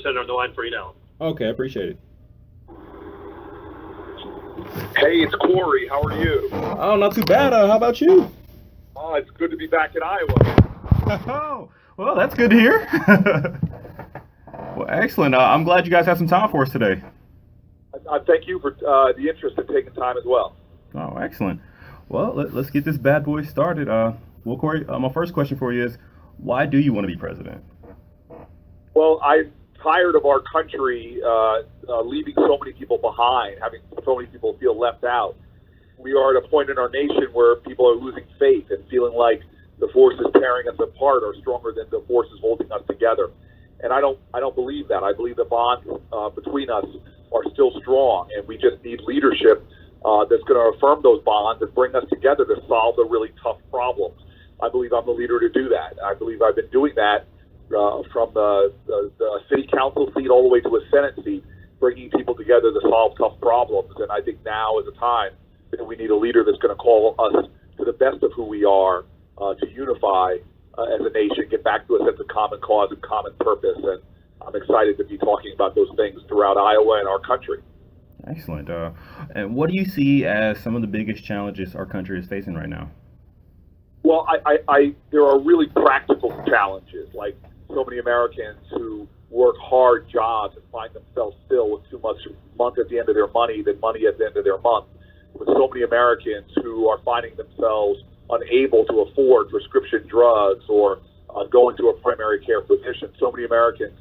person on the line for you now. Okay, I appreciate it. Hey, it's Cory. How are you? Oh, not too bad. How about you? Oh, it's good to be back in Iowa. Oh, well, that's good to hear. Well, excellent. I'm glad you guys have some time for us today. Thank you for the interest in taking time as well. Oh, excellent. Well, let's get this bad boy started. Well, Cory, my first question for you is, why do you want to be president? Well, I'm tired of our country leaving so many people behind, having so many people feel left out. We are at a point in our nation where people are losing faith and feeling like the forces tearing us apart are stronger than the forces holding us together. And I don't believe that. I believe the bonds between us are still strong, and we just need leadership that's going to affirm those bonds and bring us together to solve the really tough problems. I believe I'm the leader to do that. I believe I've been doing that from the city council seat all the way to a Senate seat, bringing people together to solve tough problems. And I think now is the time that we need a leader that's going to call us to the best of who we are, to unify as a nation, get back to a sense of common cause and common purpose. And I'm excited to be talking about those things throughout Iowa and our country. Excellent. And what do you see as some of the biggest challenges our country is facing right now? Well, there are really practical challenges, like so many Americans who work hard jobs and find themselves still with too much month at the end of their money than money at the end of their month. With so many Americans who are finding themselves unable to afford prescription drugs or going to a primary care physician. So many Americans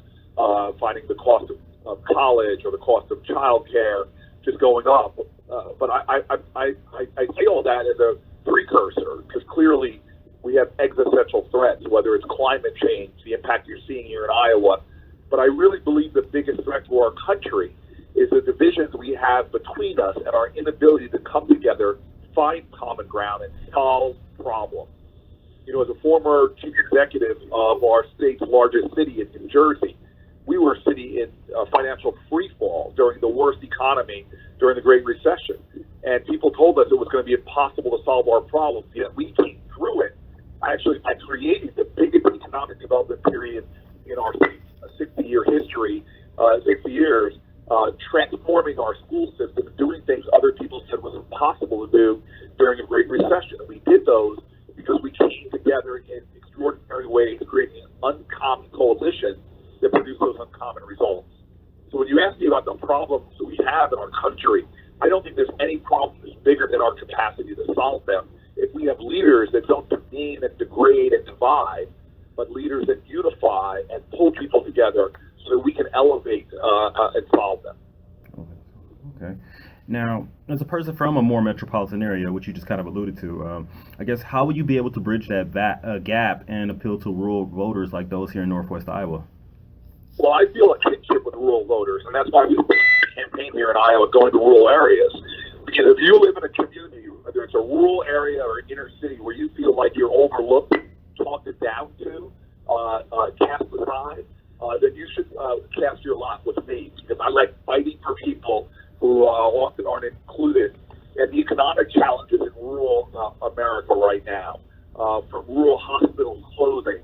finding the cost of college or the cost of child care just going up. But I say all that as a precursor, because clearly we have existential threats, whether it's climate change, the impact you're seeing here in Iowa. But I really believe the biggest threat to our country is the divisions we have between us and our inability to come together, find common ground, and solve problems. You know, as a former chief executive of our state's largest city in New Jersey, we were a city in financial freefall during the worst economy during the Great Recession. And people told us it was going to be impossible to solve our problems, yet we came through it. I created the biggest economic development period in our state's 60-year history, 60 years, transforming our school system, doing things other people said was impossible to do during a Great Recession. And we did those because we came together in extraordinary ways, creating an uncommon coalition that produced those uncommon results. So when you ask me about the problems that we have in our country, I don't think there's any problem that's bigger than our capacity to solve them. If we have leaders that don't demean and degrade and divide, but leaders that unify and pull people together so that we can elevate and solve them. Okay. Now, as a person from a more metropolitan area, which you just kind of alluded to, I guess how would you be able to bridge that gap and appeal to rural voters like those here in Northwest Iowa? Well, I feel a kinship with rural voters, and that's why we campaign here in Iowa, going to rural areas. Because if you live in a community, whether it's a rural area or an inner city, where you feel like you're overlooked, talked down to, cast aside, then you should cast your lot with me, because I like fighting for people who often aren't included. And the economic challenges in rural America right now, from rural hospitals closing,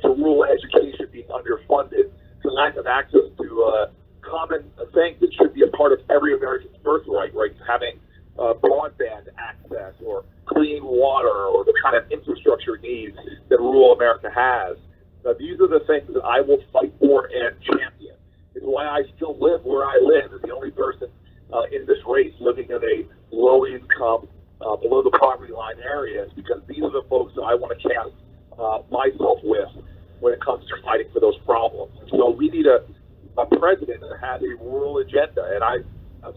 to rural education being underfunded, to lack of access to common things that should be a part of every American's birthright, right? Having broadband access or clean water or the kind of infrastructure needs that rural America has. These are the things that I will fight for and champion. It's why I still live where I live, as the only person in this race living in a low-income, below the poverty line areas, because these are the folks that I want to cast myself with when it comes to fighting for those problems. So we need a president that has a rural agenda, and I'm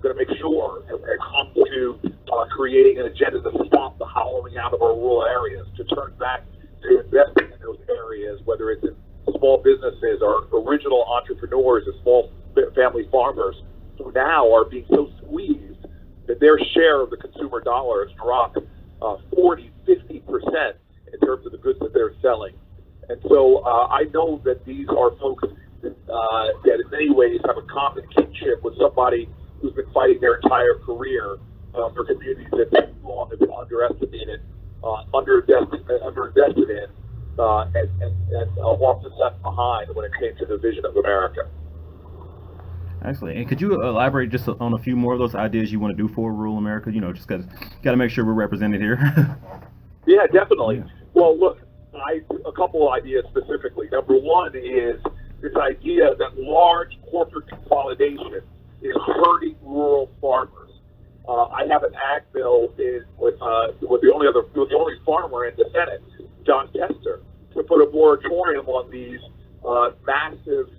going to make sure that when it comes to creating an agenda to stop the hollowing out of our rural areas, to turn back to investing in those areas, whether it's in small businesses or original entrepreneurs and small family farmers who now are being so squeezed that their share of the consumer dollar has dropped 40, 50% in terms of the goods that they're selling. And so I know that these are folks that in many ways have a common kinship with somebody who's been fighting their entire career for communities that they long have been underestimated, underinvested in, and often left behind when it came to the vision of America. Excellent. And could you elaborate just on a few more of those ideas you want to do for rural America? Just because got to make sure we're represented here. Yeah, definitely. Yeah. Well, look, a couple of ideas specifically. Number one is this idea that large corporate consolidation is hurting rural farmers. I have an ag bill with the only farmer in the Senate, John Tester, to put a moratorium on these massive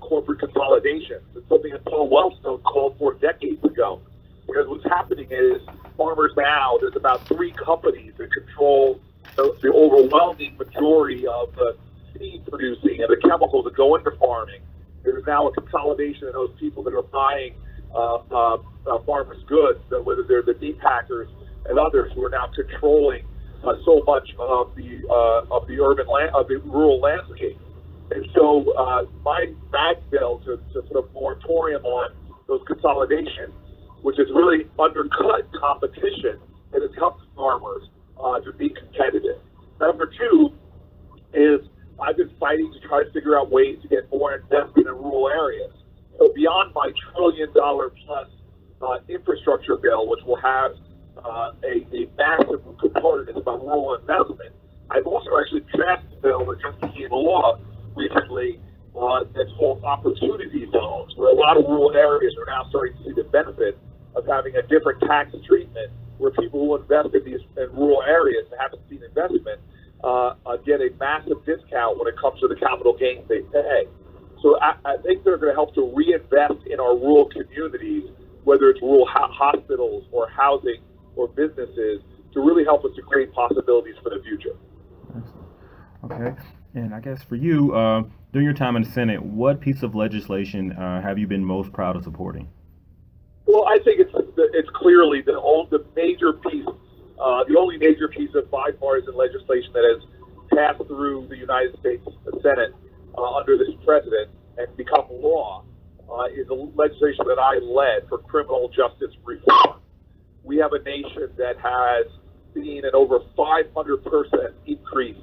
corporate consolidations. It's something that Paul Wellstone called for decades ago. Because what's happening is farmers now, there's about 3 companies that control the overwhelming majority of the seed producing and the chemicals that go into farming. There's now a consolidation of those people that are buying farmers' goods, whether they're the meat packers and others who are now controlling so much of the urban of the rural landscape. And so my ag bill to put a moratorium on those consolidations, which has really undercut competition and has helped farmers to be competitive. Number 2 is I've been fighting to try to figure out ways to get more investment in rural areas. So beyond my $1 trillion plus infrastructure bill, which will have a massive component is about rural investment, I've also actually passed a bill that just became law recently that's called opportunity zones, where a lot of rural areas are now starting to see the benefit of having a different tax treatment, where people who invest in rural areas and haven't seen investment get a massive discount when it comes to the capital gains they pay. So I think they're going to help to reinvest in our rural communities, whether it's rural hospitals or housing or businesses, to really help us to create possibilities for the future. Okay. And I guess for you, during your time in the Senate, what piece of legislation have you been most proud of supporting? Well, I think it's clearly the only major piece of bipartisan legislation that has passed through the United States Senate under this president and become law is the legislation that I led for criminal justice reform. We have a nation that has seen an over 500% increase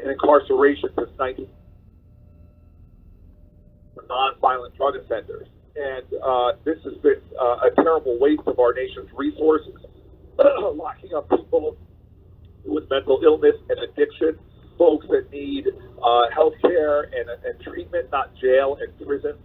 in incarceration since 19 for nonviolent drug offenders. And this has been a terrible waste of our nation's resources, locking up people with mental illness and addiction, folks that need health care and treatment, not jail and prison.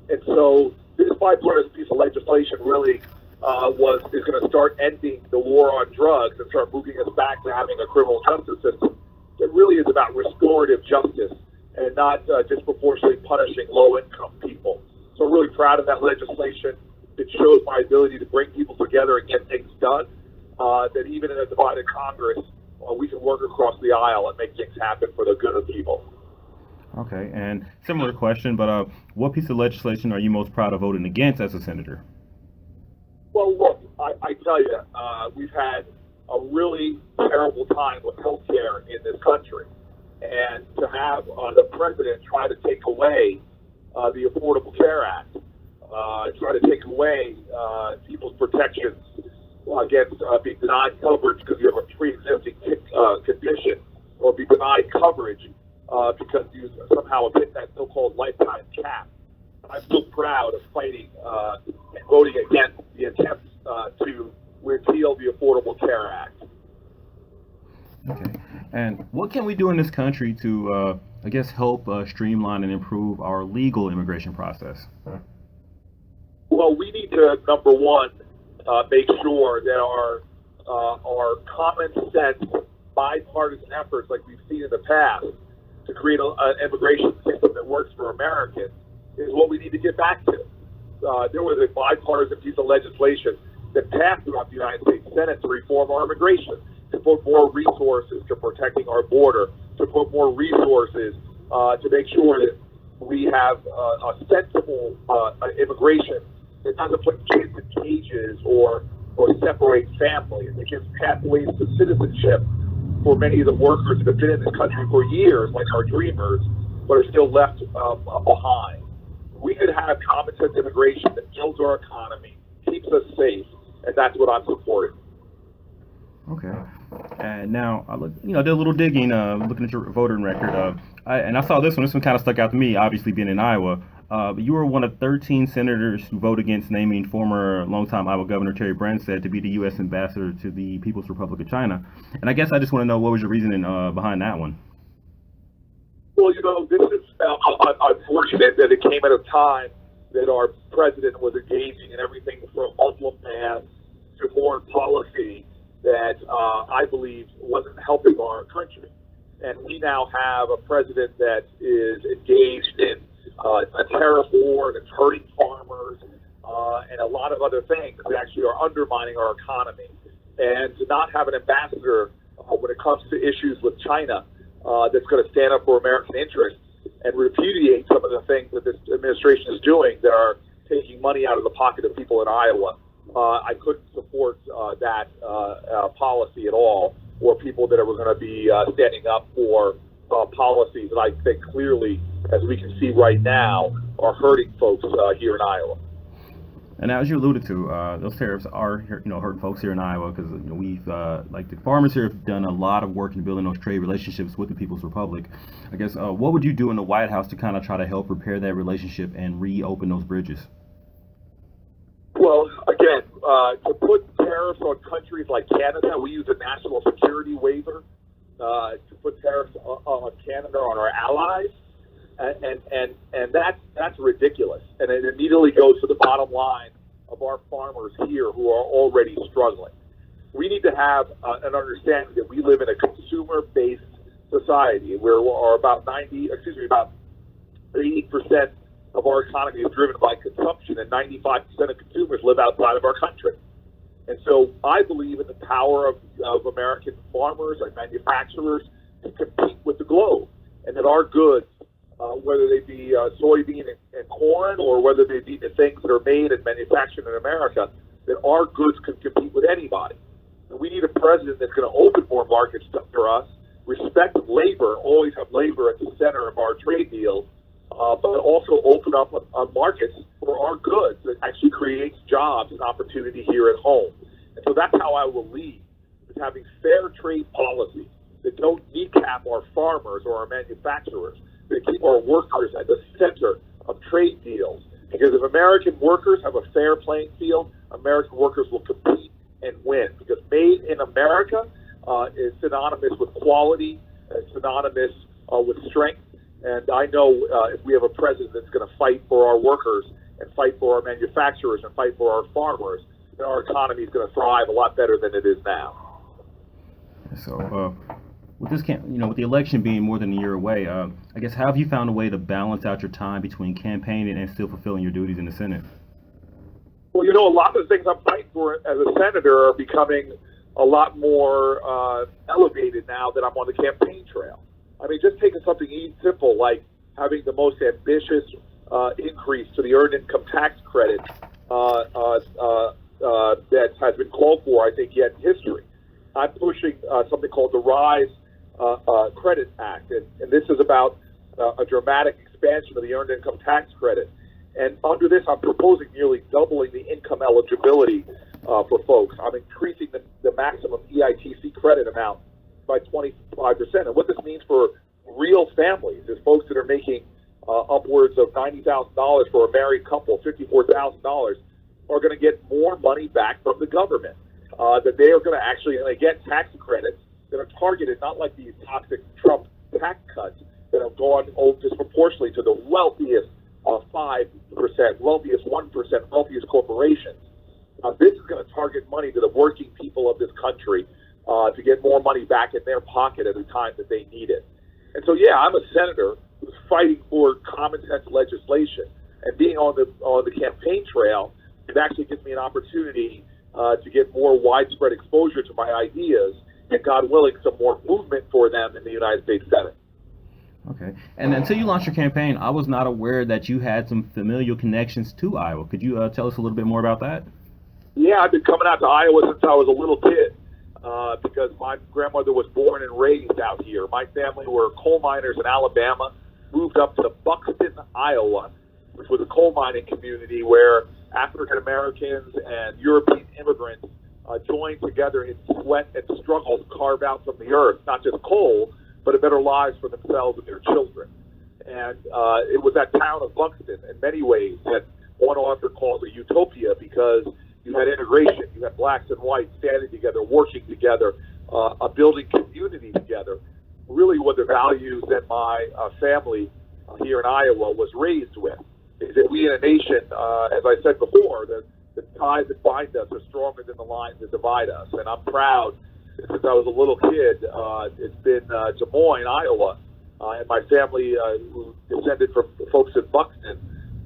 And so this bipartisan piece of legislation really is going to start ending the war on drugs and start moving us back to having a criminal justice system that really is about restorative justice and not disproportionately punishing low-income people. So I'm really proud of that legislation. It shows my ability to bring people together and get things done, that even in a divided Congress, we can work across the aisle and make things happen for the good of people. Okay, and similar question, but what piece of legislation are you most proud of voting against as a senator? Well, look, I tell you, we've had a really terrible time with health care in this country. And to have the president try to take away the Affordable Care Act, try to take away people's protections against being denied coverage because you have a pre-existing condition, or be denied coverage because you somehow have hit that so-called lifetime cap. I'm so proud of fighting and voting against the attempts to repeal the Affordable Care Act. Okay. And what can we do in this country to, help streamline and improve our legal immigration process? Well, we need to, number one, make sure that our common sense, bipartisan efforts like we've seen in the past to create an immigration system that works for Americans is what we need to get back to. There was a bipartisan piece of legislation that passed throughout the United States Senate to reform our immigration, to put more resources to protecting our border, to put more resources to make sure that we have a sensible immigration that doesn't put kids in cages or separate families. It gives pathways to citizenship for many of the workers that have been in this country for years, like our dreamers, but are still left behind. We could have common sense immigration that builds our economy, keeps us safe, and that's what I'm supporting. Okay. And now I did a little digging, looking at your voting record. I saw this one. This one kind of stuck out to me. Obviously, being in Iowa, You were one of 13 senators who voted against naming former longtime Iowa Governor Terry Branstad to be the U.S. ambassador to the People's Republic of China. And I guess I just want to know what was your reasoning behind that one? Well, this is unfortunate that it came at a time that our president was engaging in everything from Muslim bans to foreign policy that I believe wasn't helping our country. And we now have a president that is engaged in a tariff war that's hurting farmers and a lot of other things that actually are undermining our economy. And to not have an ambassador when it comes to issues with China that's going to stand up for American interests and repudiate some of the things that this administration is doing that are taking money out of the pocket of people in Iowa, I couldn't support that policy at all, or people that are going to be standing up for policies that I think clearly, as we can see right now, are hurting folks here in Iowa. And as you alluded to, those tariffs are, hurting folks here in Iowa because we've, like the farmers here, have done a lot of work in building those trade relationships with the People's Republic. I guess, what would you do in the White House to kind of try to help repair that relationship and reopen those bridges? Well, again, to put tariffs on countries like Canada, we use a national security waiver to put tariffs on Canada, on our allies. And that's ridiculous. And it immediately goes to the bottom line of our farmers here who are already struggling. We need to have an understanding that we live in a consumer-based society where about 80% of our economy is driven by consumption, and 95% of consumers live outside of our country. And so I believe in the power of American farmers and manufacturers to compete with the globe, and that our goods, whether they be soybean and corn, or whether they be the things that are made and manufactured in America, that our goods can compete with anybody. And we need a president that's going to open more markets for us, respect labor, always have labor at the center of our trade deals, but also open up markets for our goods that actually creates jobs and opportunity here at home. And so that's how I will lead, is having fair trade policies that don't kneecap our farmers or our manufacturers, that keep our workers at the center of trade deals. Because if American workers have a fair playing field, American workers will compete and win. Because made in America is synonymous with quality, synonymous with strength. And I know if we have a president that's going to fight for our workers and fight for our manufacturers and fight for our farmers, then our economy is going to thrive a lot better than it is now. So, with this with the election being more than a year away, I guess how have you found a way to balance out your time between campaigning and still fulfilling your duties in the Senate? Well, a lot of the things I'm fighting for as a senator are becoming a lot more elevated now that I'm on the campaign trail. I mean, just taking something simple like having the most ambitious increase to the earned income tax credit that has been called for, I think, yet in history. I'm pushing something called the RISE Credit Act, and this is about a dramatic expansion of the earned income tax credit. And under this, I'm proposing nearly doubling the income eligibility for folks. I'm increasing the maximum EITC credit amount by 25%. And what this means for real families is folks that are making upwards of $90,000 for a married couple, $54,000, are going to get more money back from the government. That they are going to actually get tax credits that are targeted, not like these toxic Trump tax cuts that have gone disproportionately to the wealthiest 5%, wealthiest 1%, wealthiest corporations. This is going to target money to the working people of this country to get more money back in their pocket at a time that they need it. And so, yeah, I'm a senator who's fighting for common sense legislation, and being on the campaign trail, it actually gives me an opportunity to get more widespread exposure to my ideas, and God willing, some more movement for them in the United States Senate. Okay. And until you launched your campaign, I was not aware that you had some familial connections to Iowa. Could you tell us a little bit more about that? Yeah, I've been coming out to Iowa since I was a little kid because my grandmother was born and raised out here. My family were coal miners in Alabama, moved up to Buxton, Iowa, which was a coal mining community where African Americans and European immigrants joined together in sweat and struggle to carve out from the earth not just coal, but a better lives for themselves and their children. And it was that town of Buxton, in many ways, that one author called a utopia because you had integration, you had blacks and whites standing together, working together, a building community together. Really, what the values that my family here in Iowa was raised with is that we in a nation, as I said before, the ties that bind us are stronger than the lines that divide us. And I'm proud, since I was a little kid, it's been Des Moines, Iowa, and my family who descended from folks in Buxton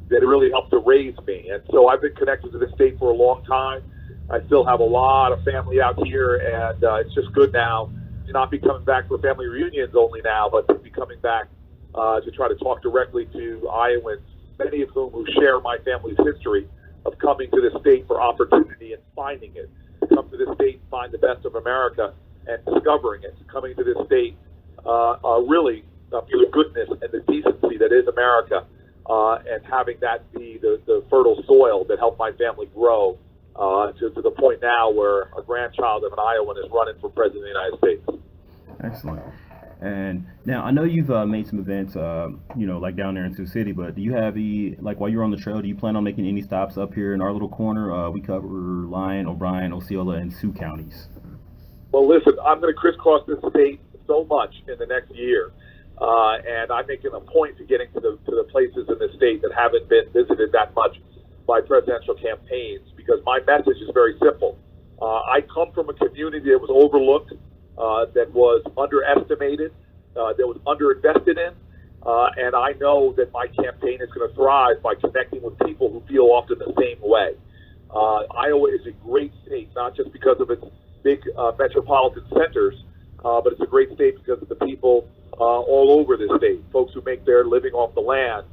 that really helped to raise me. And so I've been connected to the state for a long time. I still have a lot of family out here, and it's just good now to not be coming back for family reunions only now, but to be coming back to try to talk directly to Iowans, many of whom who share my family's history of coming to the state for opportunity and finding it. Come to this state and find the best of America and discovering it. Coming to this state really for the goodness and the decency that is America, and having that be the fertile soil that helped my family grow to the point now where a grandchild of an Iowan is running for president of the United States. Excellent. And now I know you've made some events, like down there in Sioux City, but do you have while you're on the trail, do you plan on making any stops up here in our little corner? We cover Lyon, O'Brien, Osceola, and Sioux counties. Well, listen, I'm going to crisscross this state so much in the next year, and I'm making a point to getting to the places in the state that haven't been visited that much by presidential campaigns, because my message is very simple. I come from a community that was overlooked, that was underestimated, that was underinvested in, and I know that my campaign is going to thrive by connecting with people who feel often the same way. Iowa is a great state, not just because of its big metropolitan centers, but it's a great state because of the people all over the state, folks who make their living off the land,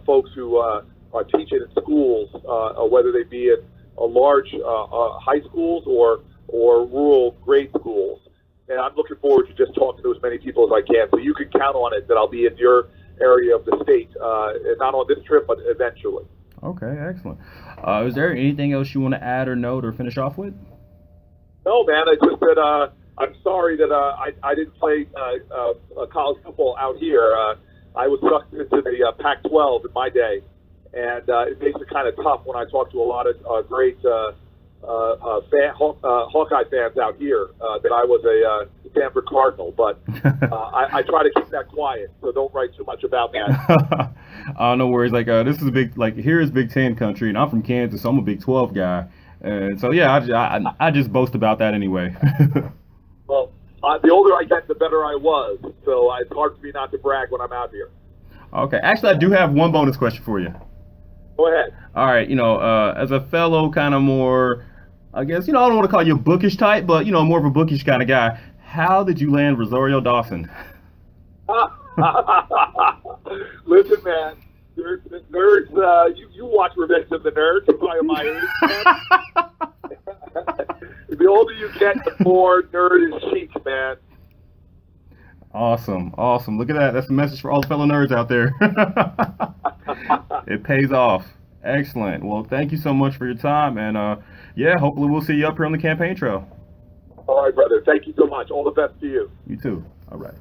folks who are teaching in schools, whether they be at large high schools or rural grade schools. And I'm looking forward to just talking to as many people as I can. So you can count on it that I'll be in your area of the state, not on this trip, but eventually. Okay, excellent. Is there anything else you want to add or note or finish off with? No, man. It's just that I'm sorry that I didn't play college football out here. I was sucked into the Pac-12 in my day, and it makes it kind of tough when I talk to a lot of great Hawkeye fans out here that I was a Stanford Cardinal, but I try to keep that quiet, so don't write too much about that. No worries. This is a big, here is Big Ten country, and I'm from Kansas, so I'm a Big 12 guy, and so yeah, I just boast about that anyway. Well, the older I get, the better I was, so it's hard for me not to brag when I'm out here. Okay, actually, I do have one bonus question for you. Go ahead. All right, as a fellow kind of more, I guess, I don't want to call you a bookish type, but, more of a bookish kind of guy, how did you land Rosario Dawson? Listen, man, nerds, you watch Revenge of the Nerds, you're probably my age. The older you get, the more nerd is chic, man. Awesome. Look at that. That's a message for all the fellow nerds out there. It pays off. Excellent. Well, thank you so much for your time. And, hopefully we'll see you up here on the campaign trail. All right, brother. Thank you so much. All the best to you. You too. All right.